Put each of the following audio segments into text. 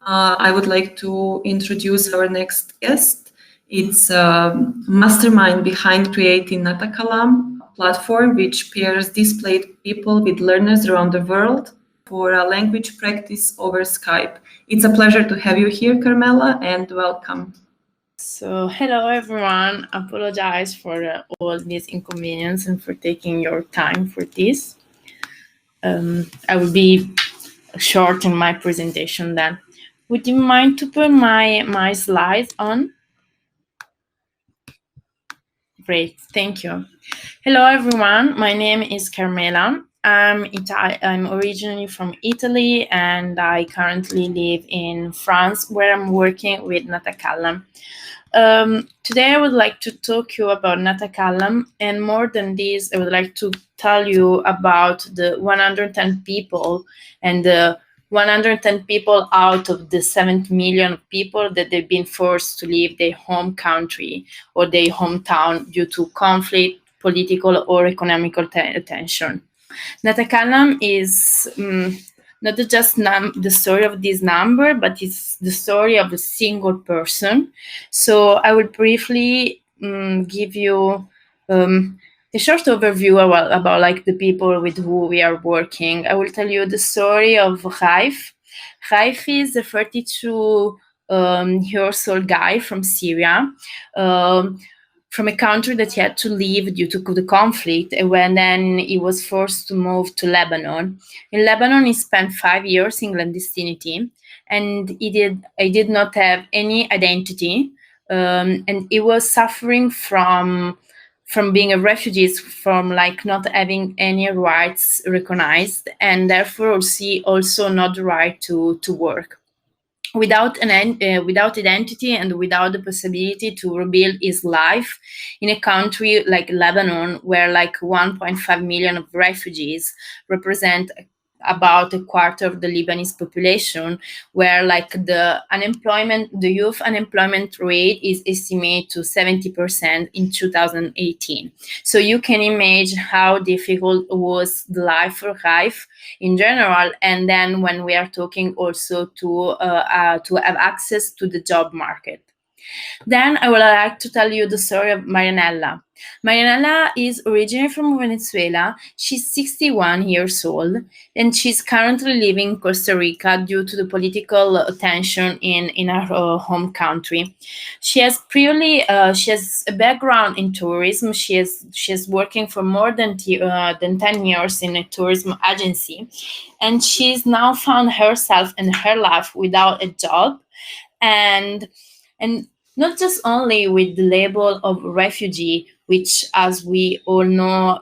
I would like to introduce our next guest. It's a mastermind behind creating NaTakallam, a platform which pairs displaced people with learners around the world for a language practice over Skype. It's a pleasure to have you here, Carmela, and welcome. So, hello everyone. Apologize for all this inconvenience and for taking your time for this. I will be short in my presentation then. Would you mind to put my slides on? Great, thank you. Hello everyone. My name is Carmela. I'm originally from Italy and I currently live in France, where I'm working with NaTakallam. Today I would like to talk to you about NaTakallam, and more than this, I would like to tell you about the 110 people and the 110 people out of the 70 million people that they've been forced to leave their home country or their hometown due to conflict, political or economical tension. NaTakallam is not just the story of this number, but it's the story of a single person. So I will briefly give you a short overview about like the people with who we are working. I will tell you the story of Raif. Raif is a 32 years old guy from Syria. From a country that he had to leave due to the conflict, and when then he was forced to move to Lebanon. In Lebanon, he spent 5 years in clandestinity, and he did not have any identity, and he was suffering from being a refugee, from like not having any rights recognized, and therefore also not the right to work. Without identity and without the possibility to rebuild his life in a country like Lebanon, where like 1.5 million of refugees represent about a quarter of the Lebanese population, where like the youth unemployment rate is estimated to 70% in 2018. So you can imagine how difficult was the life for Raif in general, and then when we are talking also to have access to the job market. Then I would like to tell you the story of Marianella. Marianella is originally from Venezuela. She's 61 years old, and she's currently living in Costa Rica due to the political tension in her home country. She has a background in tourism. She's working for more than 10 years in a tourism agency, and she's now found herself and her life without a job, and not just only with the label of refugee, which, as we all know,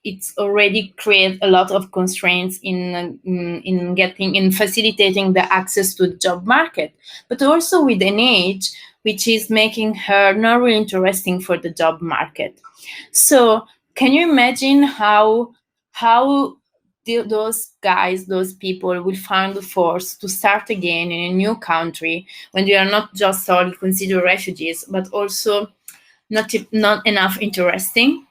it's already created a lot of constraints in facilitating the access to the job market, but also with an age which is making her not really interesting for the job market. So can you imagine how those people will find the force to start again in a new country when they are not just solely considered refugees, but also not enough interesting?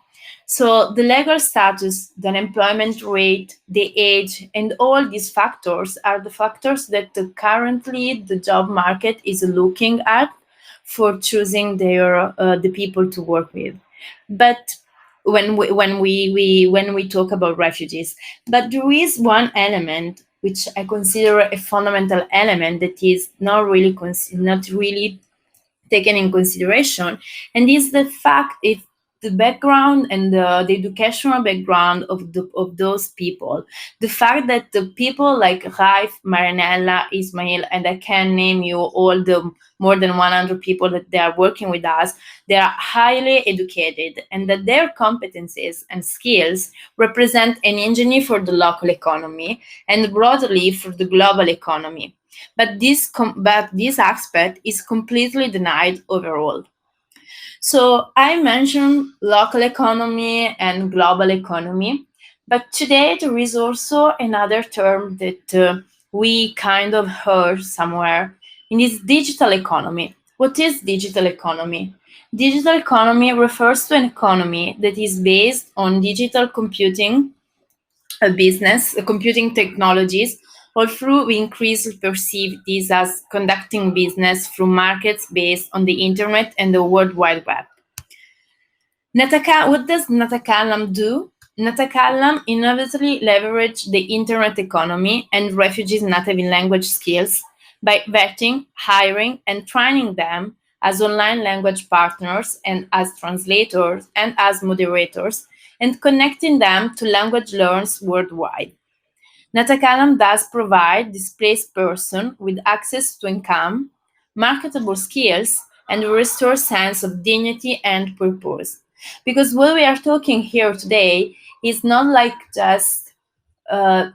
So the legal status, the unemployment rate, the age, and all these factors are the factors that currently the job market is looking at for choosing the people to work with. But when we talk about refugees, but there is one element which I consider a fundamental element that is not really taken in consideration, and is the fact it's the background and the educational background of those people. The fact that the people like Raif, Marianella, Ismail, and I can name you all the more than 100 people that they are working with us, they are highly educated, and that their competencies and skills represent an engine for the local economy and broadly for the global economy. But this aspect is completely denied overall. So I mentioned local economy and global economy, but today there is also another term that we kind of heard somewhere, and it's digital economy. What is digital economy? Digital economy refers to an economy that is based on digital computing, computing technologies, although we increasingly perceive this as conducting business through markets based on the internet and the World Wide Web. What does NaTakallam do? NaTakallam innovatively leverage the internet economy and refugees' native language skills by vetting, hiring, and training them as online language partners and as translators and as moderators, and connecting them to language learners worldwide. NaTakallam thus provide displaced person with access to income, marketable skills, and a restored sense of dignity and purpose. Because what we are talking here today is not like just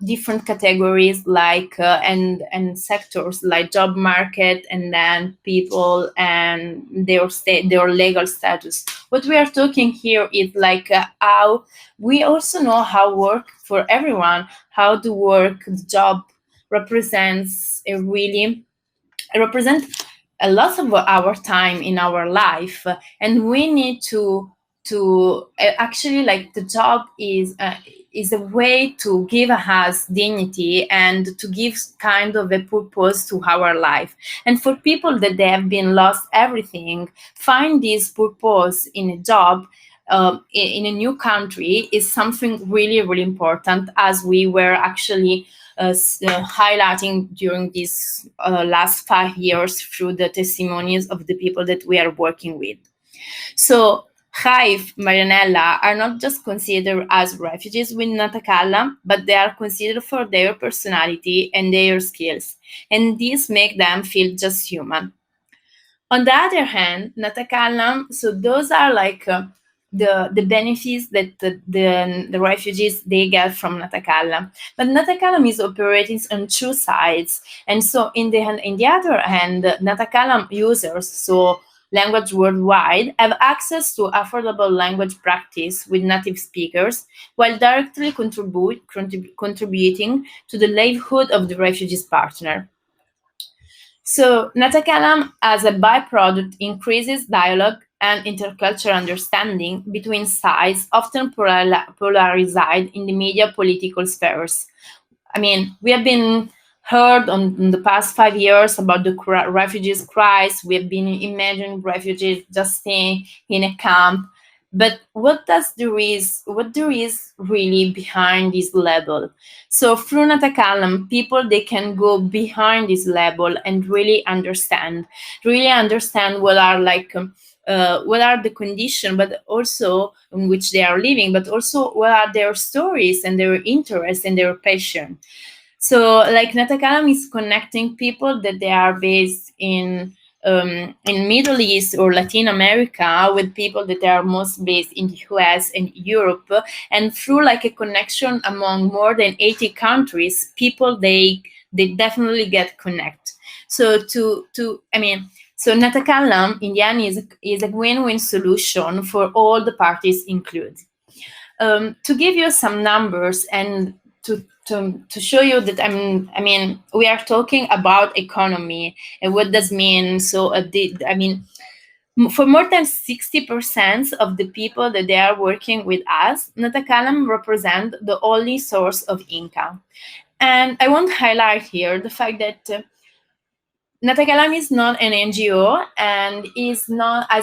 different categories like and sectors like job market and then people and their legal status. What we are talking here is like how we also know how work for everyone, how the work the job represents represent a lot of our time in our life, and we need to actually like the job is a way to give us dignity and to give kind of a purpose to our life. And for people that they have been lost everything, find this purpose in a job in a new country is something really, really important, as we were actually highlighting during these last 5 years through the testimonies of the people that we are working with. So Khaif, Marianella are not just considered as refugees with NaTakallam, but they are considered for their personality and their skills, and this makes them feel just human. On the other hand, NaTakallam, so those are like the benefits that the refugees they get from NaTakallam. But NaTakallam is operating on two sides, and so in the other hand, NaTakallam users, so language worldwide, have access to affordable language practice with native speakers, while directly contributing to the livelihood of the refugees partner. So NaTakallam, as a byproduct, increases dialogue and intercultural understanding between sides, often polarized in the media political spheres. I mean, we have been heard in the past 5 years about the refugees crisis. We have been imagining refugees just staying in a camp. But what there is really behind this label? So through NaTakallam, people they can go behind this label and really understand what are what are the conditions, but also in which they are living, but also what are their stories and their interests and their passion. So like NaTakallam is connecting people that they are based in Middle East or Latin America with people that are most based in the US and Europe, and through like a connection among more than 80 countries, people they definitely get connect. So so NaTakallam in the end is a win-win solution for all the parties included. To give you some numbers and to show you that we are talking about economy and what does mean. So for more than 60% of the people that they are working with us, NaTakallam represent the only source of income. And I want to highlight here the fact that NaTakallam is not an NGO and is not a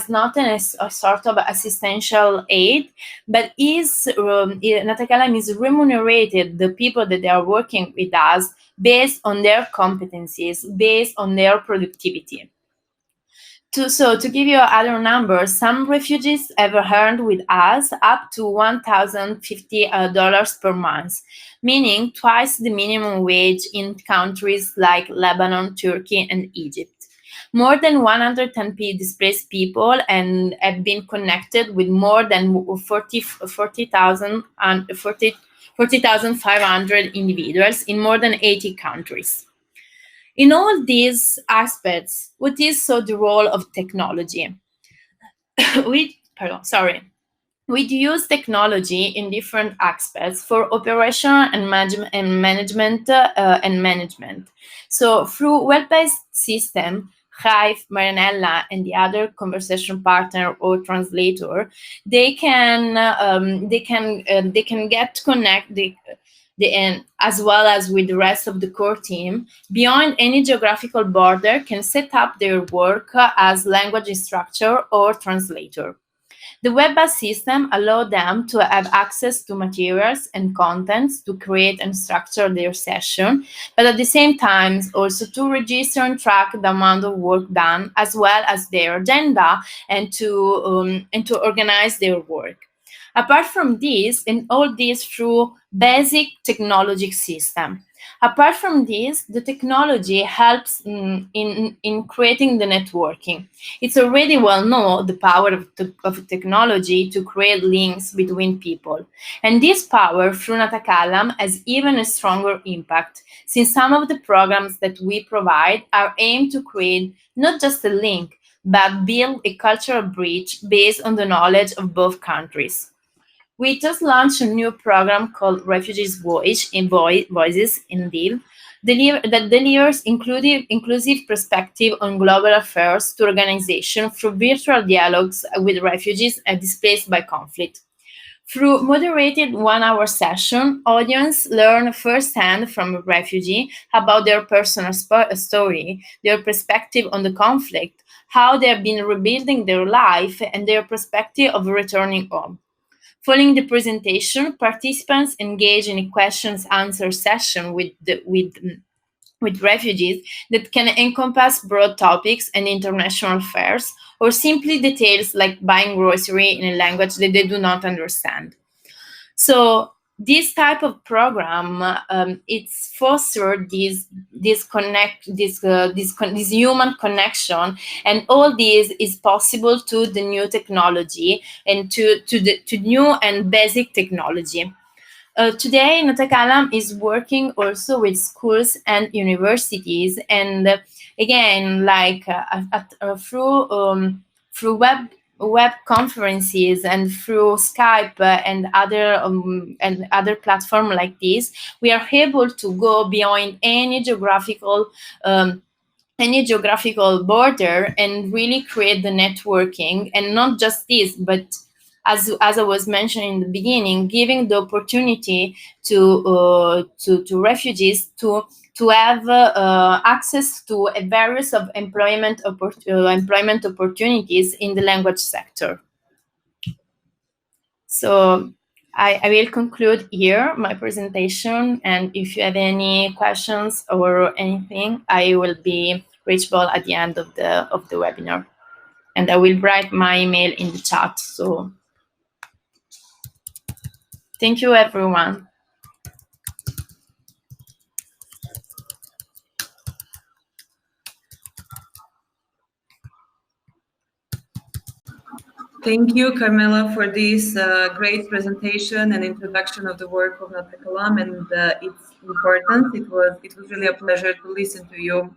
sort of assistential aid, but NaTakallam is remunerated the people that they are working with us based on their competencies, based on their productivity. To give you other numbers, some refugees have earned with us up to $1,050 per month, meaning twice the minimum wage in countries like Lebanon, Turkey, and Egypt. More than 110 displaced people and have been connected with more than 40,500 individuals in more than 80 countries. In all these aspects, what is so the role of technology? We use technology in different aspects for operation and management. So through web-based system, Khaif, Marianella, and the other conversation partner or translator, they can get connected. and as well as with the rest of the core team, beyond any geographical border, can set up their work as language instructor or translator. The web-based system allows them to have access to materials and contents to create and structure their session, but at the same time also to register and track the amount of work done, as well as their agenda, and to organize their work. Apart from this, and all this through basic technology system. Apart from this, the technology helps in creating the networking. It's already well known the power of technology to create links between people. And this power through NaTakallam has even a stronger impact, since some of the programs that we provide are aimed to create not just a link, but build a cultural bridge based on the knowledge of both countries. We just launched a new program called Refugees Voices in DIV that delivers inclusive perspective on global affairs to organizations through virtual dialogues with refugees and displaced by conflict. Through moderated one-hour session, audience learn firsthand from a refugee about their personal story, their perspective on the conflict, how they have been rebuilding their life, and their perspective of returning home. Following the presentation, participants engage in a questions-answer session with refugees that can encompass broad topics and international affairs, or simply details like buying grocery in a language that they do not understand. So this type of program, it's fostered this human connection, and all this is possible to the new technology and to new and basic technology. Today, NaTakallam is working also with schools and universities, and again, like through web conferences and through Skype and other platforms like this, we are able to go beyond any geographical border and really create the networking. And not just this, but as I was mentioning in the beginning, giving the opportunity to refugees to have access to a various of employment opportunities in the language sector. So I will conclude here my presentation, and if you have any questions or anything, I will be reachable at the end of the webinar, and I will write my email in the chat. So thank you, everyone. Thank you, Carmela, for this great presentation and introduction of the work of NaTakallam and its importance. It was really a pleasure to listen to you